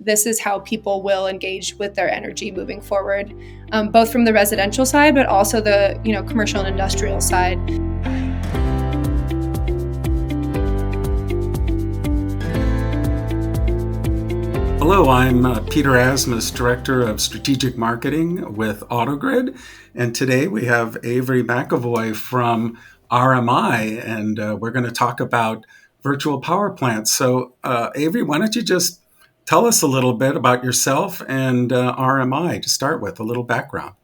this is how people will engage with their energy moving forward, both from the residential side, but also the commercial and industrial side. Hello, I'm Peter Asmus, Director of Strategic Marketing with AutoGrid, and today we have Avery McEvoy from RMI, and we're going to talk about virtual power plants. So, Avery, why don't you just tell us a little bit about yourself and RMI to start with, a little background.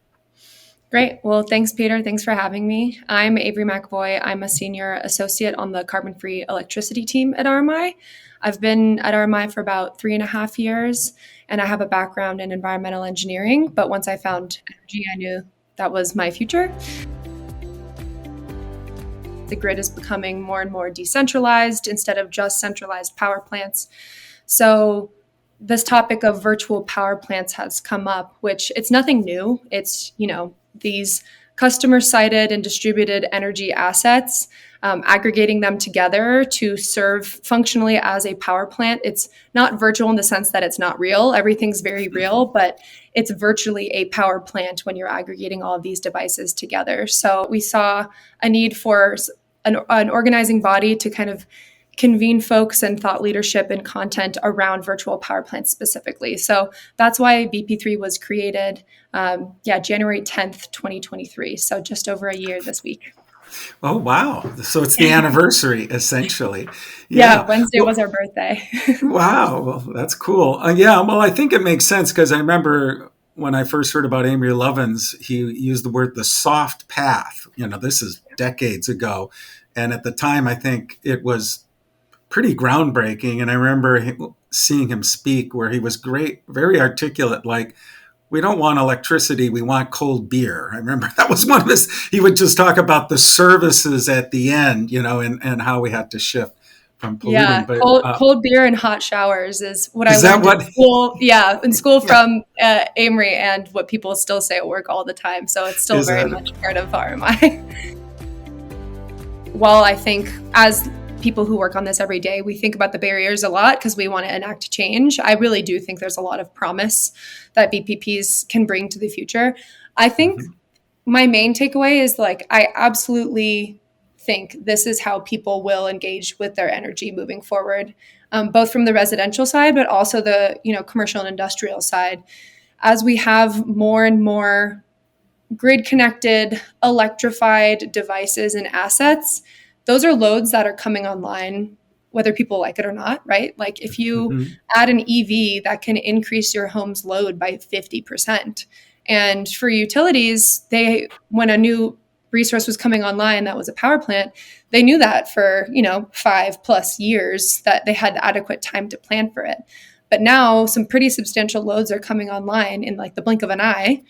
Great. Well, thanks, Peter. Thanks for having me. I'm Avery McEvoy. I'm a senior associate on the carbon-free electricity team at RMI. I've been at RMI for about 3.5 years, and I have a background in environmental engineering. But once I found energy, I knew that was my future. The grid is becoming more and more decentralized instead of just centralized power plants. So this topic of virtual power plants has come up, which it's nothing new. It's, these customer-sited and distributed energy assets, aggregating them together to serve functionally as a power plant. It's not virtual in the sense that it's not real. Everything's very real, but it's virtually a power plant when you're aggregating all of these devices together. So we saw a need for an organizing body to kind of convene folks and thought leadership and content around virtual power plants specifically. So that's why VP3 was created, January 10th, 2023. So just over a year this week. Oh, wow. So it's the anniversary, essentially. Yeah, Wednesday was our birthday. Wow. Well, that's cool. I think it makes sense because I remember when I first heard about Amory Lovins, he used the word the soft path. This is decades ago. And at the time, I think it was pretty groundbreaking. And I remember seeing him speak where he was great, very articulate, like, we don't want electricity, we want cold beer. I remember that was one of his, he would just talk about the services at the end, and how we had to shift from polluting. Yeah, but, cold beer and hot showers is what I learned in school. Yeah, in school from Amory, and what people still say at work all the time. So it's still very much part of RMI. While I think as people who work on this every day, we think about the barriers a lot because we want to enact change. I really do think there's a lot of promise that VPPs can bring to the future. I think my main takeaway is I absolutely think this is how people will engage with their energy moving forward, both from the residential side, but also the commercial and industrial side. As we have more and more grid connected, electrified devices and assets, those are loads that are coming online, whether people like it or not, right? Like if you add an EV, that can increase your home's load by 50%. And for utilities, when a new resource was coming online that was a power plant, they knew that for 5+ years that they had adequate time to plan for it. But now some pretty substantial loads are coming online in the blink of an eye.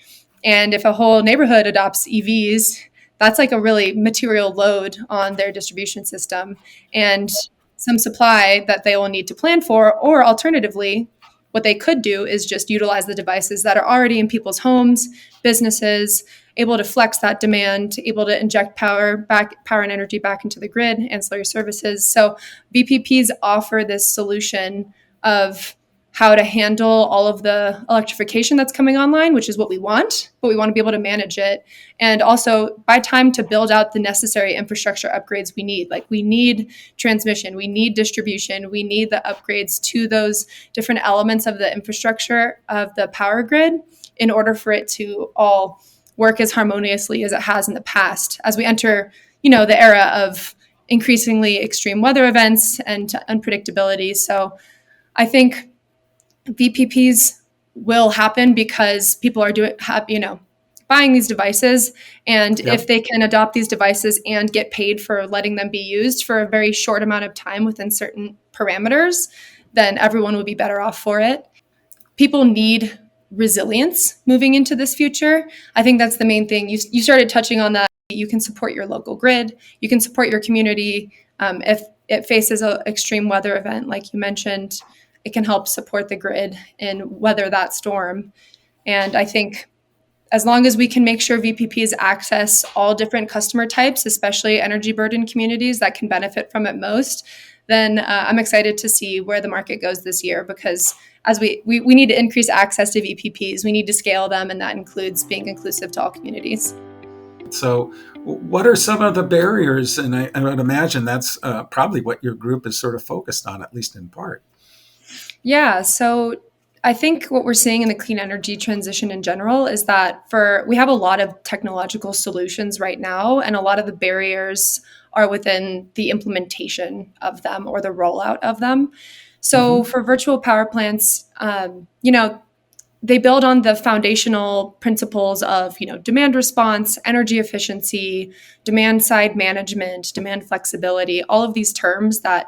And if a whole neighborhood adopts EVs, that's a really material load on their distribution system and some supply that they will need to plan for. Or alternatively, what they could do is just utilize the devices that are already in people's homes, businesses, able to flex that demand, able to inject power and energy back into the grid, ancillary services. So VPPs offer this solution of how to handle all of the electrification that's coming online, which is what we want, but we want to be able to manage it. And also buy time to build out the necessary infrastructure upgrades we need. We need transmission, we need distribution, we need the upgrades to those different elements of the infrastructure of the power grid in order for it to all work as harmoniously as it has in the past as we enter, the era of increasingly extreme weather events and unpredictability. So I think VPPs will happen because people are buying these devices. And if they can adopt these devices and get paid for letting them be used for a very short amount of time within certain parameters, then everyone will be better off for it. People need resilience moving into this future. I think that's the main thing. You started touching on that. You can support your local grid. You can support your community. If it faces an extreme weather event, like you mentioned, it can help support the grid and weather that storm. And I think as long as we can make sure VPPs access all different customer types, especially energy burdened communities that can benefit from it most, then I'm excited to see where the market goes this year, because as we need to increase access to VPPs, we need to scale them, and that includes being inclusive to all communities. So what are some of the barriers? And I would imagine that's probably what your group is sort of focused on, at least in part. Yeah, so I think what we're seeing in the clean energy transition in general is that we have a lot of technological solutions right now, and a lot of the barriers are within the implementation of them or the rollout of them. So for virtual power plants, they build on the foundational principles of, demand response, energy efficiency, demand side management, demand flexibility, all of these terms that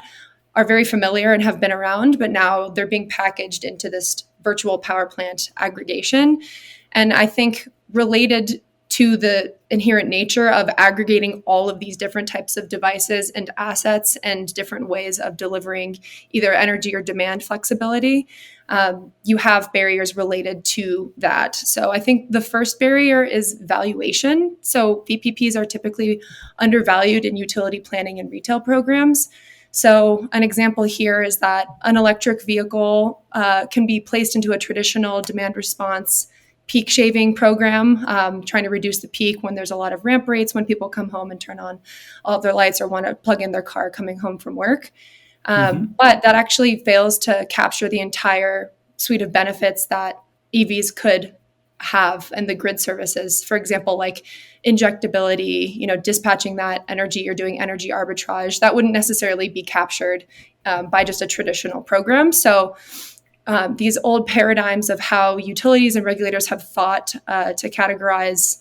are very familiar and have been around, but now they're being packaged into this virtual power plant aggregation. And I think related to the inherent nature of aggregating all of these different types of devices and assets and different ways of delivering either energy or demand flexibility, you have barriers related to that. So I think the first barrier is valuation. So VPPs are typically undervalued in utility planning and retail programs. So an example here is that an electric vehicle can be placed into a traditional demand response peak shaving program, trying to reduce the peak when there's a lot of ramp rates when people come home and turn on all of their lights or want to plug in their car coming home from work. But that actually fails to capture the entire suite of benefits that EVs could have and the grid services. For example, like injectability, dispatching that energy or doing energy arbitrage, that wouldn't necessarily be captured by just a traditional program. So these old paradigms of how utilities and regulators have thought to categorize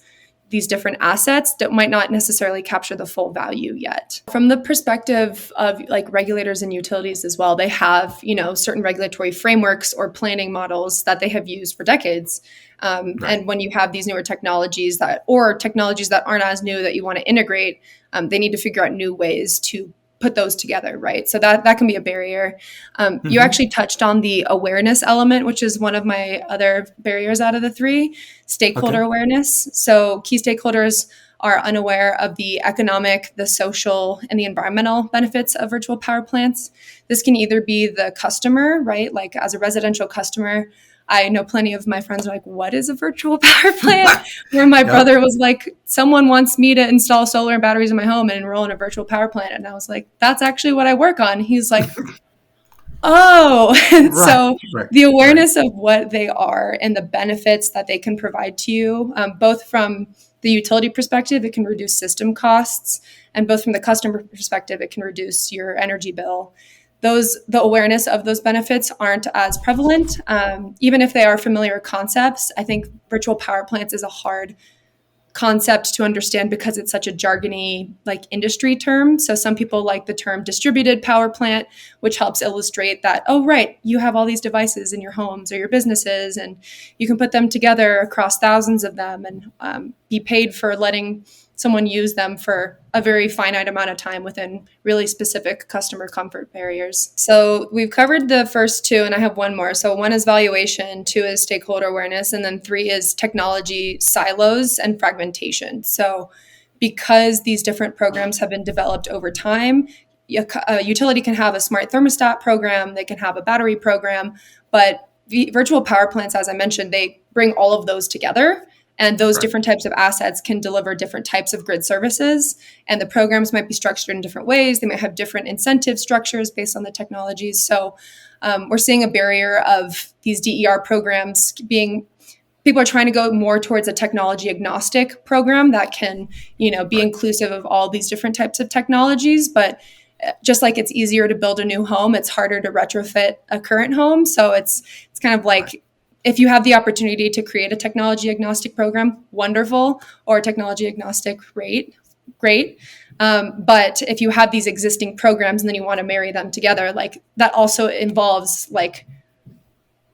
these different assets that might not necessarily capture the full value yet. From the perspective of like regulators and utilities as well, they have, certain regulatory frameworks or planning models that they have used for decades. Right. And when you have these newer technologies or technologies that aren't as new that you want to integrate, they need to figure out new ways to put those together, right? So that can be a barrier. You actually touched on the awareness element, which is one of my other barriers out of the three, stakeholder awareness. So key stakeholders are unaware of the economic, the social, and the environmental benefits of virtual power plants. This can either be the customer, right? Like as a residential customer, I know plenty of my friends are like, what is a virtual power plant? Where my brother was like, someone wants me to install solar and batteries in my home and enroll in a virtual power plant. And I was like, that's actually what I work on. He's like, oh, so the awareness of what they are and the benefits that they can provide to you, both from the utility perspective, it can reduce system costs, and both from the customer perspective, it can reduce your energy bill. The awareness of those benefits aren't as prevalent. Even if they are familiar concepts, I think virtual power plants is a hard concept to understand because it's such a jargony like industry term. So some people like the term distributed power plant, which helps illustrate that, oh, right, you have all these devices in your homes or your businesses, and you can put them together across thousands of them and be paid for letting someone use them for a very finite amount of time within really specific customer comfort barriers. So we've covered the first two, and I have one more. So one is valuation, two is stakeholder awareness, and then three is technology silos and fragmentation. So because these different programs have been developed over time, a utility can have a smart thermostat program, they can have a battery program, but virtual power plants, as I mentioned, they bring all of those together. And those different types of assets can deliver different types of grid services. And the programs might be structured in different ways. They might have different incentive structures based on the technologies. So we're seeing a barrier of these DER programs people are trying to go more towards a technology agnostic program that can, be inclusive of all these different types of technologies. But just like it's easier to build a new home, it's harder to retrofit a current home. So it's kind of like, if you have the opportunity to create a technology agnostic program, wonderful, or technology agnostic, great. But if you have these existing programs and then you want to marry them together, like that also involves like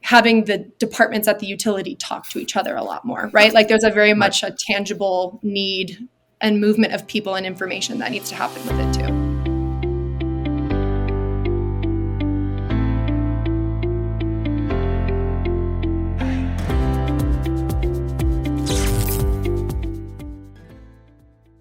having the departments at the utility talk to each other a lot more, right? Like there's a very much a tangible need and movement of people and information that needs to happen with it too.